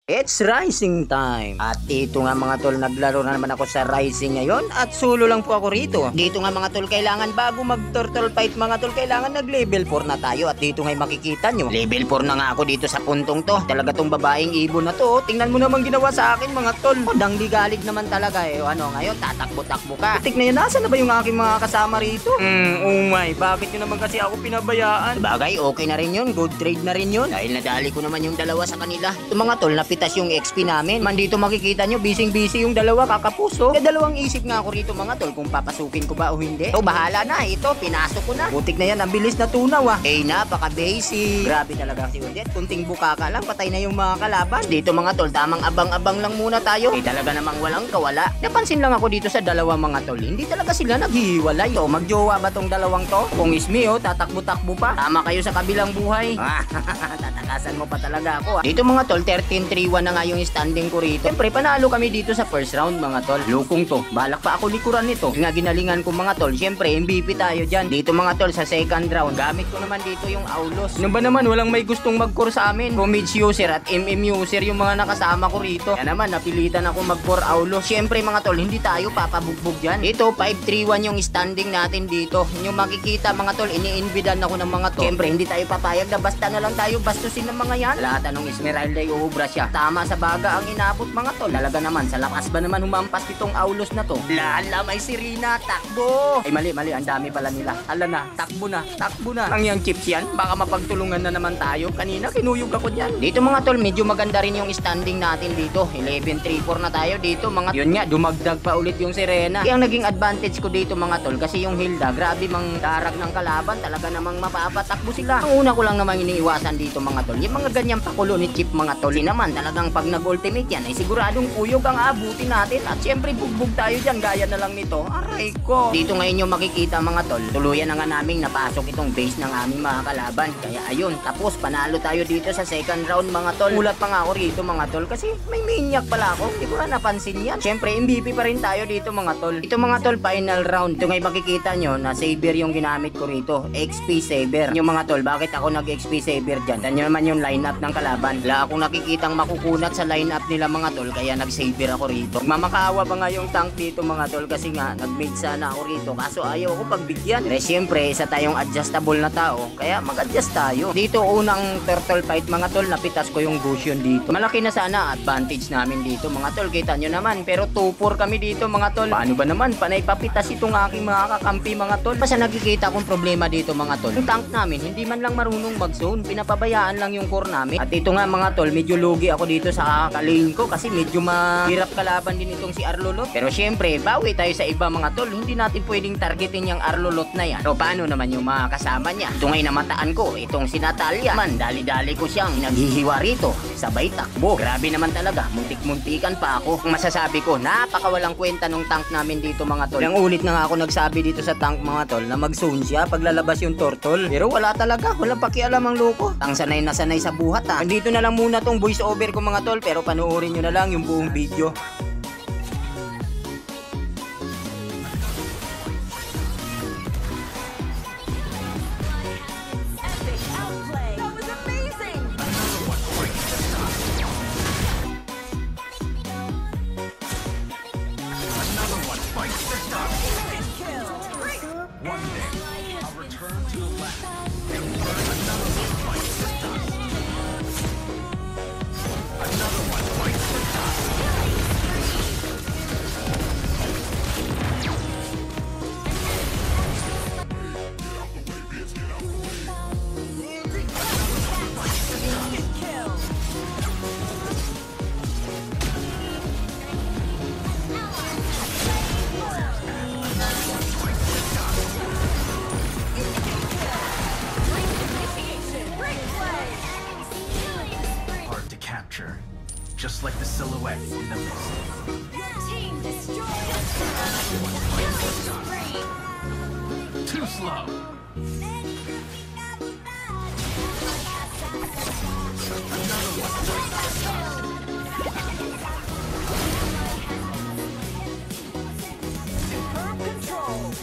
It's rising time. At dito nga mga tol, naglaro na naman ako sa rising ngayon at solo lang po ako rito. Dito nga mga tol, kailangan bago mag turtle fight mga tol, kailangan nag level 4 na tayo. At dito nga makikita nyo, level 4 na nga ako dito sa puntong to. Talaga tong babaeng ibon na to, tingnan mo naman ginawa sa akin mga tol. Podang ligalig naman talaga eh. Ano ngayon, tatakbo-takbo ka. Tik na yan, nasa na ba yung aking mga kasama rito? Oh my, bakit nyo naman kasi ako pinabayaan? Bagay, okay na rin yun, good trade na rin yun. Dahil nadali ko naman yung dalawa sa kanila. Ito mga tol, napitas yung XP namin. Man dito makikita nyo, busy yung dalawa, kakapuso. Kaya dalawang isip nga ako rito mga tol, kung papasukin ko ba o hindi. So bahala na, ito, pinasok ko na. Butik na yan, ang bilis na tunaw ah. Eh, napaka-basic. Grabe talaga si Odette, kunting bukaka lang, patay na yung mga kalaban. Dito mga tol, tamang abang-abang lang muna tayo. Eh talaga namang walang kawala. Napansin lang ako dito sa dalawa mga tol, hindi talaga sila naghihiwalay. So, magjowa ba tong dalawang to? Kung ismi oh, tatakbo-takbo pa. Tama kayo sa kabilang buhay. Tatakasan mo pa talaga ako ah. Dito mga tol, 13-3-1 na nga yung standing ko rito. Siyempre, panalo kami dito sa first round mga tol. Lukong to. Balak pa ako likuran nito. Nga ginalingan ko mga tol. Siyempre, MVP tayo dyan. Dito mga tol, sa second round. Gamit ko naman dito yung Aulos. Ano ba naman, walang may gustong mag-core sa amin. Comage user at MM user yung mga nakasama ko rito. Kaya naman, napilitan ako mag-core Aulos. Siyempre mga tol, hindi tayo papabugbog dyan. Ito, 5-3-1 yung standing natin dito. Yung makikita mga tol, ini-invidan ako ng mga tol. Siyempre, hindi tayo papayag na basta na lang tayo bastusin ng mga yan. Lahat anong Esmeralda yung ubra siya. Tama sa baga ang inabot mga tol. Talaga naman, sa lakas ba naman humampas itong Aulos na to? Lala, may sirina, takbo! Ay mali, ang dami pala nila. Hala na, takbo na. Ang yung chips yan, baka mapagtulungan na naman tayo. Kanina, kinuyog ako dyan. Dito mga tol, medyo maganda rin yung standing natin dito. 11-3-4 na tayo dito mga. Yun nga, dumagdag pa ulit yung sirena. Kaya ang naging advantage ko dito mga tol, kasi yung Hilda, grabe mang darag ng kalaban. Talaga namang mapapatakbo sila. Ang una ko lang namang iniiwasan dito mga tol, yung mga ganyang pakulo ni Chip mga tol. Naman talagang pag nag-ultimate yan ay siguradong kuyog ang abutin natin at syempre bugbog tayo dyan gaya na lang nito. Aray ko. Dito ngayon yung makikita mga tol, tuluyan na nga naming napasok itong base ng aming mga kalaban. Kaya ayun, tapos panalo tayo dito sa second round mga tol. Ulat pa nga ako rito mga tol kasi may maniac pala ako. Hindi ko na napansin yan. Syempre MVP pa rin tayo dito mga tol. Ito mga tol, final round. Ito ngayon makikita nyo na saber yung ginamit ko rito. XP saber. Yung mga tol, bakit ako nag-XP saber dyan? Yan naman yung lineup ng kalaban. Wala akong nakikitang makukunat sa lineup nila mga tol, kaya nag-saver ako rito. Mamakaawa pa nga yung tank dito mga tol kasi nga nag-made sana ako rito kaso ayaw ako pagbigyan. Pero syempre isa tayong adjustable na tao kaya mag-adjust tayo. Dito unang turtle fight mga tol, napitas ko yung Gusion dito. Malaki na sana advantage namin dito mga tol, kita nyo naman. Pero 2-4 kami dito mga tol. Paano ba naman, panay papitas itong aking mga kakampi mga tol. Basta nakikita kong problema dito mga tol, yung tank namin hindi man lang marunong mag-zone, pinapabayaan lang yung core namin. At ito nga mga tol, medyo lugi ako dito sa kalane ko kasi medyo mahirap kalaban din itong si Arlolot. Pero syempre, bawi tayo sa iba mga tol. Hindi natin pwedeng targetin yung Arlolot na yan. So paano naman yung mga kasama niya? Ito ngay namataan ko, itong si Natalia. Man, dali-dali ko siyang naghihiwa rito. Sabay takbo. Grabe naman talaga, muntik-muntikan pa ako. Ang masasabi ko, napakawalang kwenta nung tank namin dito mga tol. Yung ulit na nga ako nagsabi dito sa tank mga tol na mag-zone siya paglalabas yung turtle. Pero wala talaga, walang pakialam ang loko. Ang sanay na sanay sa buhat ha. Dito na lang muna tong voice over ko mga tol, pero panoorin nyo na lang yung buong video. Just like the silhouette in the mist. Your team destroyed a Too slow. Superb control.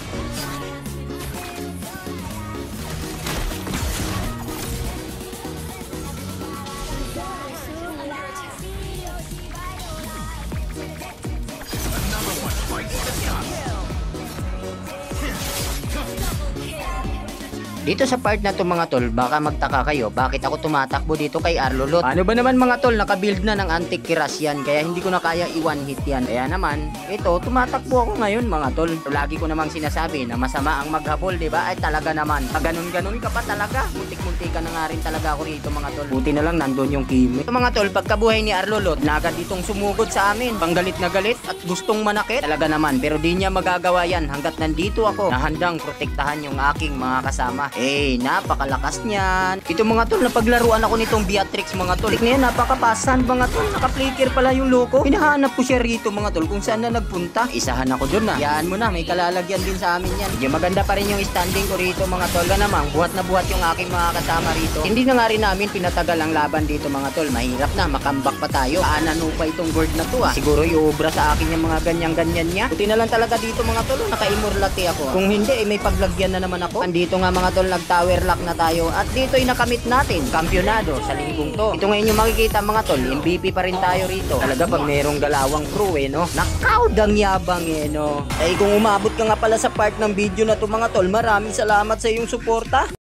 Dito sa part na to mga tol, baka magtaka kayo, bakit ako tumatakbo dito kay Arlolot? Ano ba naman mga tol, nakabuild na ng anti-kiras yan, kaya hindi ko na kaya i-one hit yan. Kaya naman, ito, tumatakbo ako ngayon mga tol. Lagi ko namang sinasabi na masama ang maghabol, di ba? Ay talaga naman, pag ganun-ganun ka pa talaga. Muntik-muntik ka na nga rin talaga ako rito mga tol. Buti na lang nandun yung Kimi. Ito mga tol, pagkabuhay ni Arlolot, na agad itong sumugod sa amin. Panggalit na galit at gustong manakit. Talaga naman, pero di niya magagawa yan hanggat nandito ako na handang protektahan yung aking mga kasama. Napakalakas niyan. Ito mga tol, napaglaruan ako nitong Beatrix mga tol. Ngayon, napakapasan mga tol. Naka-flicker pala yung loko. Hinahanap ko siya rito mga tol kung saan na nagpunta. Isahan ako dun na. Yan mo na, may kalalagyan din sa amin yan. Medyo maganda pa rin yung standing ko rito mga tol. Ganamang, buhat na buhat yung aking mga kasama rito. Hindi na nga rin namin pinatagal ang laban dito mga tol. Mahirap na, makambak pa tayo. Aanano pa itong word na to Siguro iubra sa akin yung mga ganyan-ganyan niya. Buti na lang talaga dito mga tol. Naka-immortality ako. Kung hindi, may paglagyan na naman ako. Andito nga mga tol, nag-tower lock na tayo. At dito ay nakamit natin. Kampyonado sa linggong to. Ito ngayon yung makikita mga tol. MVP pa rin tayo rito. Talaga pag merong galawang crew no. Nakaudang yabang no. Kung umabot ka nga pala sa part ng video na to mga tol, maraming salamat sa iyong suporta.